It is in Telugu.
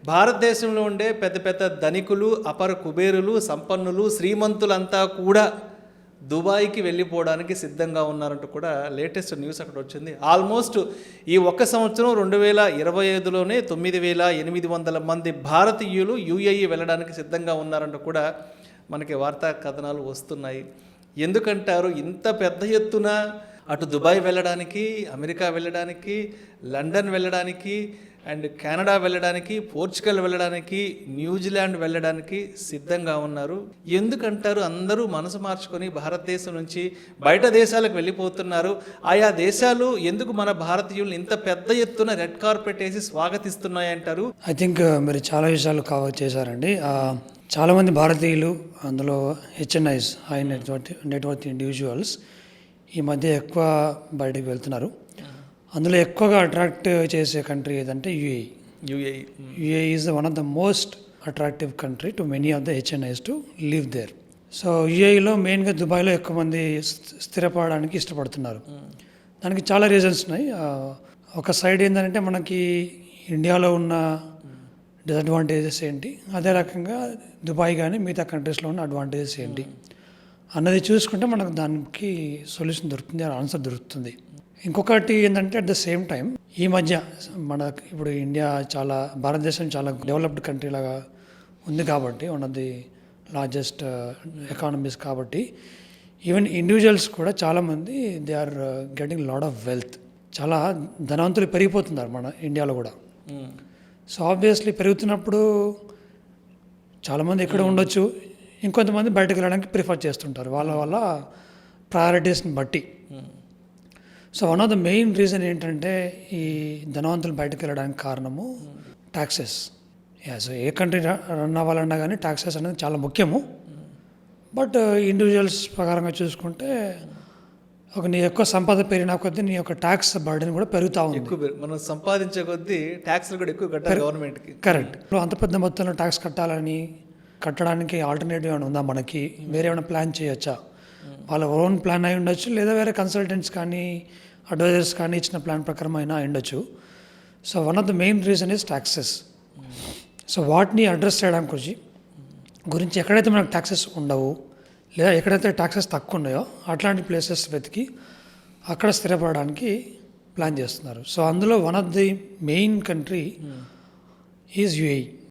భారతదేశంలో ఉండే పెద్ద పెద్ద ధనికులు, అపర కుబేరులు, సంపన్నులు, శ్రీమంతులంతా కూడా దుబాయ్కి వెళ్ళిపోవడానికి సిద్ధంగా ఉన్నారంటూ కూడా లేటెస్ట్ న్యూస్ అక్కడ వచ్చింది. ఆల్మోస్ట్ ఈ ఒక్క సంవత్సరం 2025లోనే 9,800 మంది భారతీయులు యుఏఈ వెళ్ళడానికి సిద్ధంగా ఉన్నారంటూ కూడా మనకి వార్తా కథనాలు వస్తున్నాయి. ఎందుకంటారు ఇంత పెద్ద ఎత్తున అటు దుబాయ్ వెళ్ళడానికి, అమెరికా వెళ్ళడానికి, లండన్ వెళ్ళడానికి, అండ్ కెనడా వెళ్ళడానికి, పోర్చుగల్ వెళ్ళడానికి, న్యూజిలాండ్ వెళ్ళడానికి సిద్ధంగా ఉన్నారు. ఎందుకంటారు అందరూ మనసు మార్చుకొని భారతదేశం నుంచి బయట దేశాలకు వెళ్ళిపోతున్నారు? ఆయా దేశాలు ఎందుకు మన భారతీయులను ఇంత పెద్ద ఎత్తున రెడ్ కార్పెట్ వేసి స్వాగతిస్తున్నాయంటారు? ఐ థింక్ మీరు చాలా విషయాలు కవర్ చేశారండి. చాలామంది భారతీయులు, అందులో హెచ్ఎన్ఐస్, హై నెట్వర్త్ ఇండివిజువల్స్ ఈ మధ్య ఎక్కువ బయటకు వెళ్తున్నారు. అందులో ఎక్కువగా అట్రాక్ట్ చేసే కంట్రీ ఏదంటే UAE is one of the most attractive country to many of the HNIs to live there. So యుఏఈలో మెయిన్గా దుబాయ్లో ఎక్కువ మంది స్థిరపడడానికి ఇష్టపడుతున్నారు. దానికి చాలా రీజన్స్ ఉన్నాయి. ఒక సైడ్ ఏంటంటే మనకి ఇండియాలో ఉన్న డిసడ్వాంటేజెస్ ఏంటి, అదే రకంగా దుబాయ్ కానీ మిగతా కంట్రీస్లో ఉన్న అడ్వాంటేజెస్ ఏంటి అన్నది చూసుకుంటే మనకు దానికి సొల్యూషన్ దొరుకుతుంది, ఆన్సర్ దొరుకుతుంది. ఇంకొకటి ఏంటంటే అట్ ద సేమ్ టైం ఈ మధ్య ఇప్పుడు ఇండియా భారతదేశం చాలా డెవలప్డ్ కంట్రీ లాగా ఉంది కాబట్టి, one of the largest economies కాబట్టి, ఈవెన్ ఇండివిజువల్స్ కూడా చాలామంది they are getting lot of wealth. చాలా ధనవంతులు పెరిగిపోతున్నారు మన ఇండియాలో కూడా. సో ఆబ్వియస్లీ పెరుగుతున్నప్పుడు చాలామంది ఇక్కడ ఉండొచ్చు, ఇంకొంతమంది బయటకు వెళ్ళడానికి ప్రిఫర్ చేస్తుంటారు వాళ్ళ ప్రయారిటీస్ని బట్టి. So one of the main reason ఏంటంటే ఈ ధనవంతులు బయటకు వెళ్ళడానికి కారణము ట్యాక్సెస్. సో ఏ కంట్రీ రన్ అవ్వాలన్నా కానీ ట్యాక్సెస్ అనేది చాలా ముఖ్యము. బట్ ఇండివిజువల్స్ ప్రకారంగా చూసుకుంటే నీ ఎక్కువ సంపద పెరిగిన కొద్దీ నీ యొక్క ట్యాక్స్ బర్డెన్ కూడా పెరుగుతూ ఉంది. మనం సంపాదించే కొద్దీ ట్యాక్స్లు కూడా ఎక్కువ కట్టాలి గవర్నమెంట్కి. కరెక్ట్. అంత పెద్ద మొత్తంలో ట్యాక్స్ కట్టడానికి ఆల్టర్నేటివ్ ఏమైనా ఉందా మనకి? వేరే ఏమైనా ప్లాన్ చేయొచ్చా? వాళ్ళ ఓన్ ప్లాన్ అయి ఉండొచ్చు, లేదా వేరే కన్సల్టెంట్స్ కానీ అడ్వైజర్స్ కానీ ఇచ్చిన ప్లాన్ ప్రకారం అయినా ఉండొచ్చు. So one of the main reason is taxes. So వాటిని అడ్రస్ చేయడానికి గురించి ఎక్కడైతే మనకు ట్యాక్సెస్ ఉండవు, లేదా ఎక్కడైతే ట్యాక్సెస్ తక్కువ ఉన్నాయో అట్లాంటి ప్లేసెస్ వెతికి అక్కడ స్థిరపడడానికి ప్లాన్ చేస్తున్నారు. సో అందులో one of the main country is UAE.